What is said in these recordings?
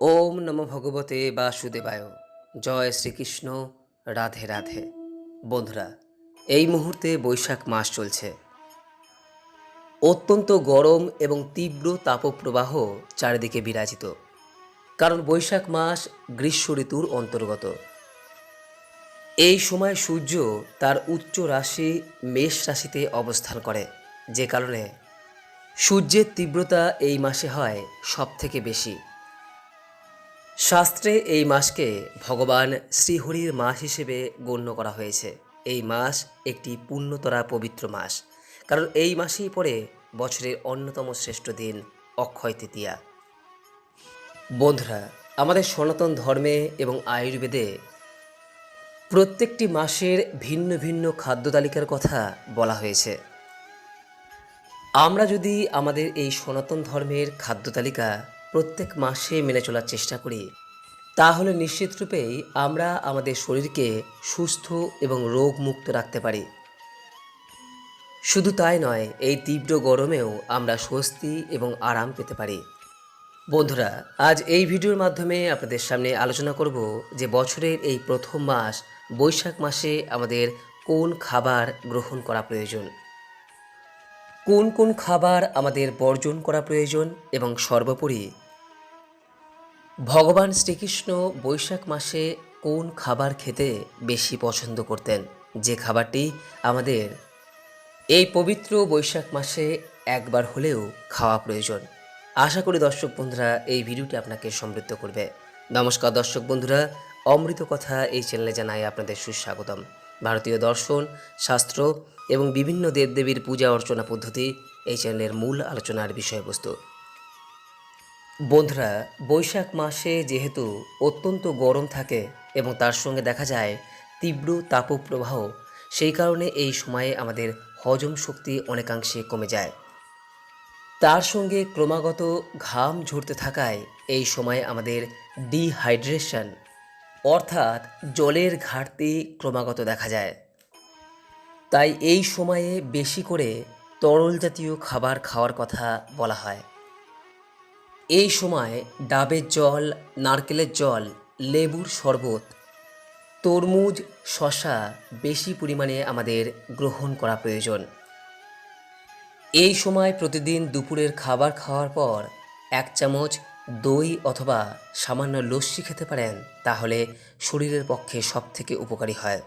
ওম নমো ভগবতে বাসুদেবায়। জয় শ্রীকৃষ্ণ। রাধে রাধে। বন্ধুরা, এই মুহূর্তে বৈশাখ মাস চলছে। অত্যন্ত গরম এবং তীব্র তাপপ্রবাহ চারিদিকে বিরাজিত, কারণ বৈশাখ মাস গ্রীষ্ম ঋতুর অন্তর্গত। এই সময় সূর্য তার উচ্চ রাশি মেষ রাশিতে অবস্থান করে, যে কারণে সূর্যের তীব্রতা এই মাসে হয় সবথেকে বেশি। শাস্ত্রে এই মাসকে ভগবান শ্রীহরির মাস হিসেবে গণ্য করা হয়েছে। এই মাস একটি পুণ্যতরা পবিত্র মাস, কারণ এই মাসেই পড়ে বছরের অন্যতম শ্রেষ্ঠ দিন অক্ষয় তৃতীয়া। বন্ধুরা, আমাদের সনাতন ধর্মে এবং আয়ুর্বেদে প্রত্যেকটি মাসের ভিন্ন ভিন্ন খাদ্য তালিকার কথা বলা হয়েছে। আমরা যদি আমাদের এই সনাতন ধর্মের খাদ্য তালিকা প্রত্যেক মাসে মেনে চলার চেষ্টা করি, তাহলে নিশ্চিতরূপেই আমরা আমাদের শরীরকে সুস্থ এবং রোগমুক্ত রাখতে পারি। শুধু তাই নয়, এই তীব্র গরমেও আমরা স্বস্তি এবং আরাম পেতে পারি। বন্ধুরা, আজ এই ভিডিওর মাধ্যমে আপনাদের সামনে আলোচনা করব যে বছরের এই প্রথম মাস বৈশাখ মাসে আমাদের কোন খাবার গ্রহণ করা প্রয়োজন, কোন কোন খাবার আমাদের বর্জন করা প্রয়োজন, এবং সর্বোপরি ভগবান শ্রীকৃষ্ণ বৈশাখ মাসে কোন খাবার খেতে বেশি পছন্দ করতেন, যে খাবারটি আমাদের এই পবিত্র বৈশাখ মাসে একবার হলেও খাওয়া প্রয়োজন। আশা করি দর্শক বন্ধুরা এই ভিডিওটি আপনাকে সমৃদ্ধ করবে। নমস্কার দর্শক বন্ধুরা, অমৃত কথা এই চ্যানেলে জানাই আপনাদের সুস্বাগতম। ভারতীয় দর্শন, শাস্ত্র এবং বিভিন্ন দেবদেবীর পূজা অর্চনা পদ্ধতি এই চ্যানেলের মূল আলোচনার বিষয়বস্তু। বন্ধুরা, বৈশাখ মাসে যেহেতু অত্যন্ত গরম থাকে এবং তার সঙ্গে দেখা যায় তীব্র তাপপ্রবাহ, সেই কারণে এই সময়ে আমাদের হজম শক্তি অনেকাংশে কমে যায়। তার সঙ্গে ক্রমাগত ঘাম ঝরতে থাকায় এই সময় আমাদের ডিহাইড্রেশন অর্থাৎ জলের ঘাটতি ক্রমাগত দেখা যায়। তাই এই সময়ে বেশি করে তরল জাতীয় খাবার খাওয়ার কথা বলা হয়। এই সময় ডাবের জল, নারকেলের জল, লেবুর শরবত, তরমুজ, শসা বেশি পরিমাণে আমাদের গ্রহণ করা প্রয়োজন। এই সময় প্রতিদিন দুপুরের খাবার খাওয়ার পর 1 চামচ দই অথবা সামান্য লস্যি খেতে পারেন, তাহলে শরীরের পক্ষে সবথেকে উপকারী হয়।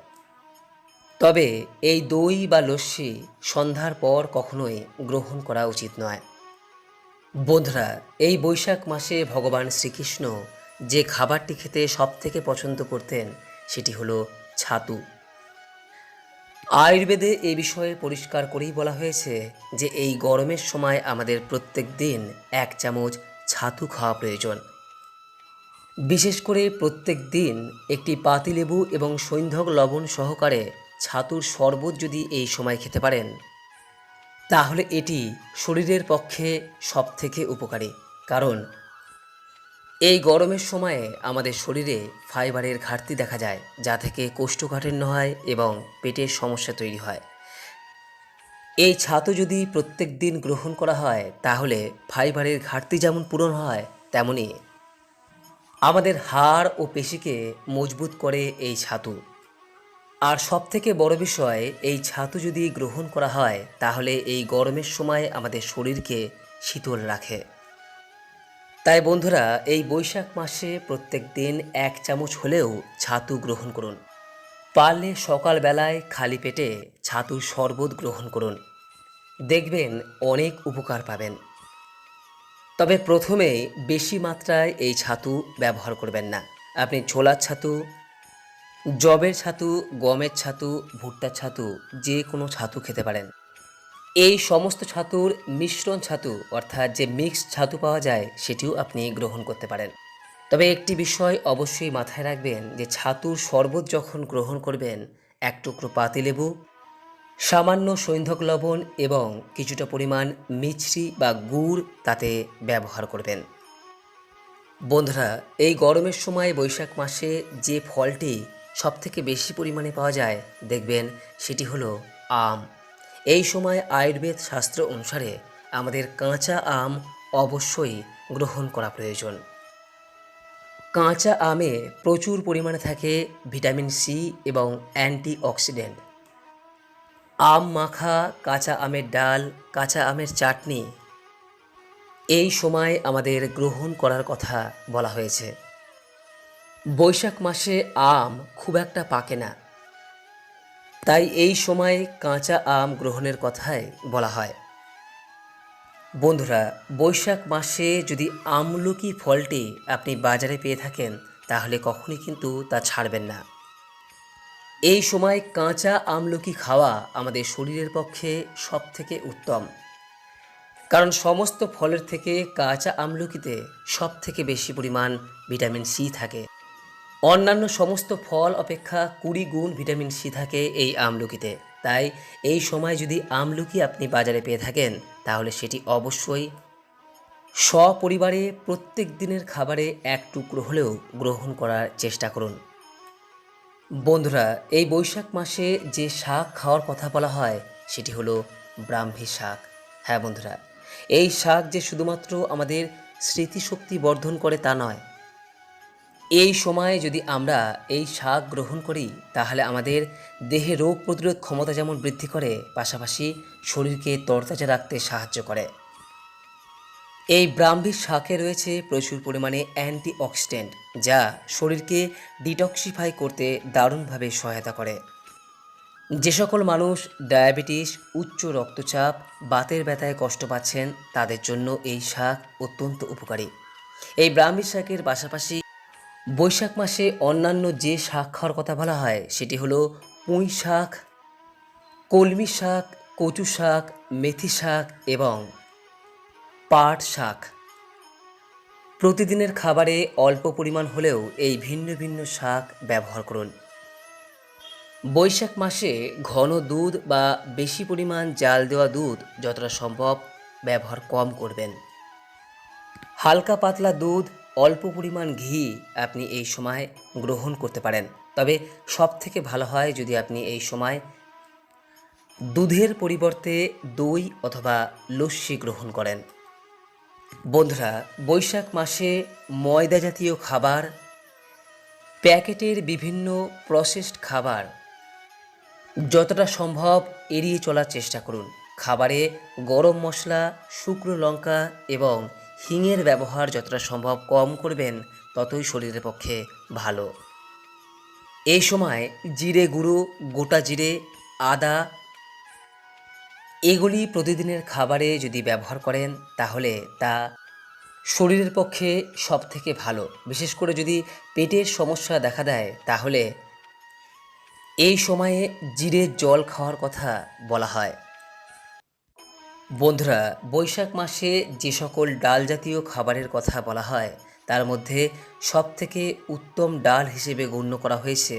তবে এই দই বা লস্যি সন্ধ্যার পর কখনোই গ্রহণ করা উচিত নয়। বন্ধুরা, এই বৈশাখ মাসে ভগবান শ্রীকৃষ্ণ যে খাবারটি খেতে সবথেকে পছন্দ করতেন সেটি হলো ছাতু। আয়ুর্বেদে এই বিষয়ে পরিষ্কার করেই বলা হয়েছে যে এই গরমের সময় আমাদের প্রত্যেক দিন 1 চামচ ছাতু খাওয়া প্রয়োজন। বিশেষ করে প্রত্যেক দিন একটি পাতিলেবু এবং সৈন্ধব লবণ সহকারে ছাতুর শরবত যদি এই সময় খেতে পারেন, তাহলে এটি শরীরের পক্ষে সবথেকে উপকারী। কারণ এই গরমের সময়ে আমাদের শরীরে ফাইবারের ঘাটতি দেখা যায়, যা থেকে কোষ্ঠকাঠিন্য হয় এবং পেটের সমস্যা তৈরি হয়। এই ছাতু যদি প্রত্যেক দিন গ্রহণ করা হয়, তাহলে ফাইবারের ঘাটতি যেমন পূরণ হয়, তেমনি আমাদের হাড় ও পেশিকে মজবুত করে এই ছাতু। আর সবথেকে বড় বিষয়, এই ছাতু যদি গ্রহণ করা হয়, তাহলে এই গরমের সময় আমাদের শরীরকে শীতল রাখে। তাই বন্ধুরা, এই বৈশাখ মাসে প্রত্যেক দিন 1 চামচ হলেও ছাতু গ্রহণ করুন। পারলে সকালবেলায় খালি পেটে ছাতুর শরবত গ্রহণ করুন, দেখবেন অনেক উপকার পাবেন। তবে প্রথমেই বেশি মাত্রায় এই ছাতু ব্যবহার করবেন না। আপনি ছোলার ছাতু, যবের ছাতু, গমের ছাতু, ভুট্টার ছাতু, যে কোনো ছাতু খেতে পারেন। এই সমস্ত ছাতুর মিশ্রণ ছাতু অর্থাৎ যে মিক্সড ছাতু পাওয়া যায়, সেটিও আপনি গ্রহণ করতে পারেন। তবে একটি বিষয় অবশ্যই মাথায় রাখবেন যে ছাতুর শরবত যখন গ্রহণ করবেন, 1 টুকরো পাতিলেবু, সামান্য সৈন্ধব লবণ এবং কিছুটা পরিমাণ মিছরি বা গুড় তাতে ব্যবহার করবেন। বন্ধুরা, এই গরমের সময় বৈশাখ মাসে যে ফলটি সবথেকে বেশি পরিমাণে পাওয়া যায়, দেখবেন সেটি হলো আম। এই সময় আয়ুর্বেদ শাস্ত্র অনুসারে আমাদের কাঁচা আম অবশ্যই গ্রহণ করা প্রয়োজন। কাঁচা আমে প্রচুর পরিমাণে থাকে ভিটামিন সি এবং অ্যান্টিঅক্সিডেন্ট। আম মাখা, কাঁচা আমের ডাল, কাঁচা আমের চাটনি এই সময় আমাদের গ্রহণ করার কথা বলা হয়েছে। বৈশাখ মাসে আম খুব একটা পাকে না, তাই এই সময় কাঁচা আম গ্রহণের কথাই বলা হয়। বন্ধুরা, বৈশাখ মাসে যদি আমলকি ফলটি আপনি বাজারে পেয়ে থাকেন তাহলে কখনোই কিন্তু তা ছাড়বেন না। এই সময় কাঁচা আমলকি খাওয়া আমাদের শরীরের পক্ষে সবথেকে উত্তম, কারণ সমস্ত ফলের থেকে কাঁচা আমলকিতে সবথেকে বেশি পরিমাণ ভিটামিন সি থাকে। অন্যান্য সমস্ত ফল অপেক্ষা 20 গুণ ভিটামিন সি থাকে এই আমলকিতে। তাই এই সময় যদি আমলকি আপনি বাজারে পেয়ে থাকেন তাহলে সেটি অবশ্যই সপরিবারে প্রত্যেক দিনের খাবারে এক টুকরো হলেও গ্রহণ করার চেষ্টা করুন। বন্ধুরা, এই বৈশাখ মাসে যে শাক খাওয়ার কথা বলা হয় সেটি হলো ব্রাহ্মী শাক। হ্যাঁ বন্ধুরা, এই শাক যে শুধুমাত্র আমাদের স্মৃতিশক্তি বর্ধন করে তা নয়, এই সময়ে যদি আমরা এই শাক গ্রহণ করি তাহলে আমাদের দেহে রোগ প্রতিরোধ ক্ষমতা যেমন বৃদ্ধি করে, পাশাপাশি শরীরকে তরতাজা রাখতে সাহায্য করে। এই ব্রাহ্মী শাকে রয়েছে প্রচুর পরিমাণে অ্যান্টিঅক্সিডেন্ট, যা শরীরকে ডিটক্সিফাই করতে দারুণভাবে সহায়তা করে। যে সকল মানুষ ডায়াবেটিস, উচ্চ রক্তচাপ, বাতের ব্যথায় কষ্ট পাচ্ছেন তাদের জন্য এই শাক অত্যন্ত উপকারী। এই ব্রাহ্মী শাকের পাশাপাশি বৈশাখ মাসে অন্যান্য যে শাক খাওয়ার কথা বলা হয় সেটি হলো পুঁই শাক, কলমি শাক, কচু শাক, মেথি শাক এবং পাট শাক। প্রতিদিনের খাবারে অল্প পরিমাণ হলেও এই ভিন্ন ভিন্ন শাক ব্যবহার করুন। বৈশাখ মাসে ঘন দুধ বা বেশি পরিমাণ জাল দেওয়া দুধ যতটা সম্ভব ব্যবহার কম করবেন। হালকা পাতলা দুধ, অল্প পরিমাণ ঘি আপনি এই সময় গ্রহণ করতে পারেন। তবে সবথেকে ভালো হয় যদি আপনি এই সময় দুধের পরিবর্তে দই অথবা লস্যি গ্রহণ করেন। বন্ধুরা, বৈশাখ মাসে ময়দা জাতীয় খাবার, প্যাকেটের বিভিন্ন প্রসেসড খাবার যতটা সম্ভব এড়িয়ে চলার চেষ্টা করুন। খাবারে গরম মশলা, শুকনো লঙ্কা এবং হিঙের ব্যবহার যতটা সম্ভব কম করবেন ততই শরীরের পক্ষে ভালো। এই সময় জিরে গুঁড়ো, গোটা জিরে, আদা এগুলি প্রতিদিনের খাবারে যদি ব্যবহার করেন তাহলে তা শরীরের পক্ষে সবথেকে ভালো। বিশেষ করে যদি পেটের সমস্যা দেখা দেয় তাহলে এই সময়ে জিরের জল খাওয়ার কথা বলা হয়। বন্ধুরা, বৈশাখ মাসে যে সকল ডাল জাতীয় খাবারের কথা বলা হয় তার মধ্যে সবথেকে উত্তম ডাল হিসেবে গণ্য করা হয়েছে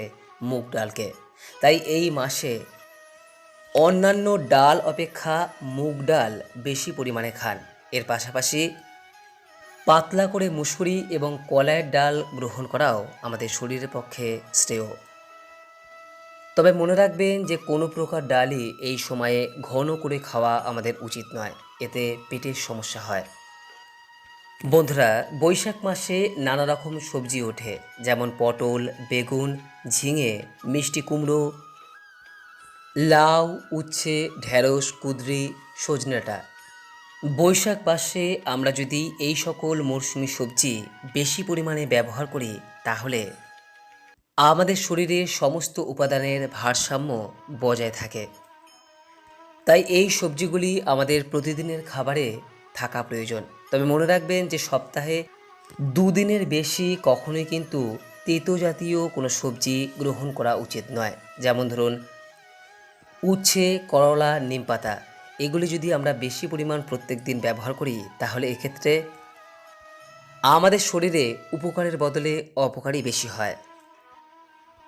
মুগ ডালকে। তাই এই মাসে অন্যান্য ডাল অপেক্ষা মুগ ডাল বেশি পরিমাণে খান। এর পাশাপাশি পাতলা করে মুসুরি এবং কলাইয়ের ডাল গ্রহণ করাও আমাদের শরীরের পক্ষে শ্রেয়। তবে মনে রাখবেন যে কোনো প্রকার ডালই এই সময়ে ঘন করে খাওয়া আমাদের উচিত নয়, এতে পেটের সমস্যা হয়। বন্ধুরা, বৈশাখ মাসে নানা রকম সবজি ওঠে, যেমন পটল, বেগুন, ঝিঙে, মিষ্টি কুমড়ো, লাউ, উচ্ছে, ঢেঁড়স, কুঁদরি, সজনে ডাঁটা। বৈশাখ মাসে আমরা যদি এই সকল মরশুমি সবজি বেশি পরিমাণে ব্যবহার করি তাহলে আমাদের শরীরে সমস্ত উপাদানের ভারসাম্য বজায় থাকে। তাই এই সবজিগুলি আমাদের প্রতিদিনের খাবারে থাকা প্রয়োজন। তবে মনে রাখবেন যে সপ্তাহে 2 দিনের বেশি কখনোই কিন্তু তেতো জাতীয় কোনো সবজি গ্রহণ করা উচিত নয়। যেমন ধরুন উচ্ছে, করলা, নিমপাতা এগুলি যদি আমরা বেশি পরিমাণ প্রত্যেক দিন ব্যবহার করি তাহলে এক্ষেত্রে আমাদের শরীরে উপকারের বদলে অপকারই বেশি হয়।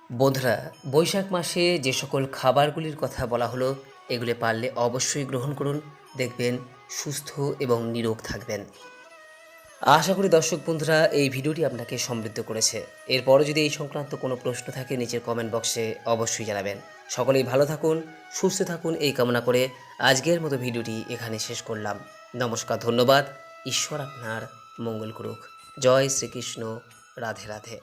বন্ধুরা, বৈশাখ মাসে যে সকল খাবারগুলির কথা বলা হলো এগুলি পারলে অবশ্যই গ্রহণ করুন, দেখবেন সুস্থ এবং নিরোগ থাকবেন। আশা করি দর্শক বন্ধুরা এই ভিডিওটি আপনাকে সমৃদ্ধ করেছে। এরপরও যদি এই সংক্রান্ত কোনো প্রশ্ন থাকে নিচের কমেন্ট বক্সে অবশ্যই জানাবেন। সকলেই ভালো থাকুন, সুস্থ থাকুন এই কামনা করে আজকের মতো ভিডিওটি এখানে শেষ করলাম। নমস্কার, ধন্যবাদ। ঈশ্বর আপনার মঙ্গল করুক। জয় শ্রীকৃষ্ণ। রাধে রাধে।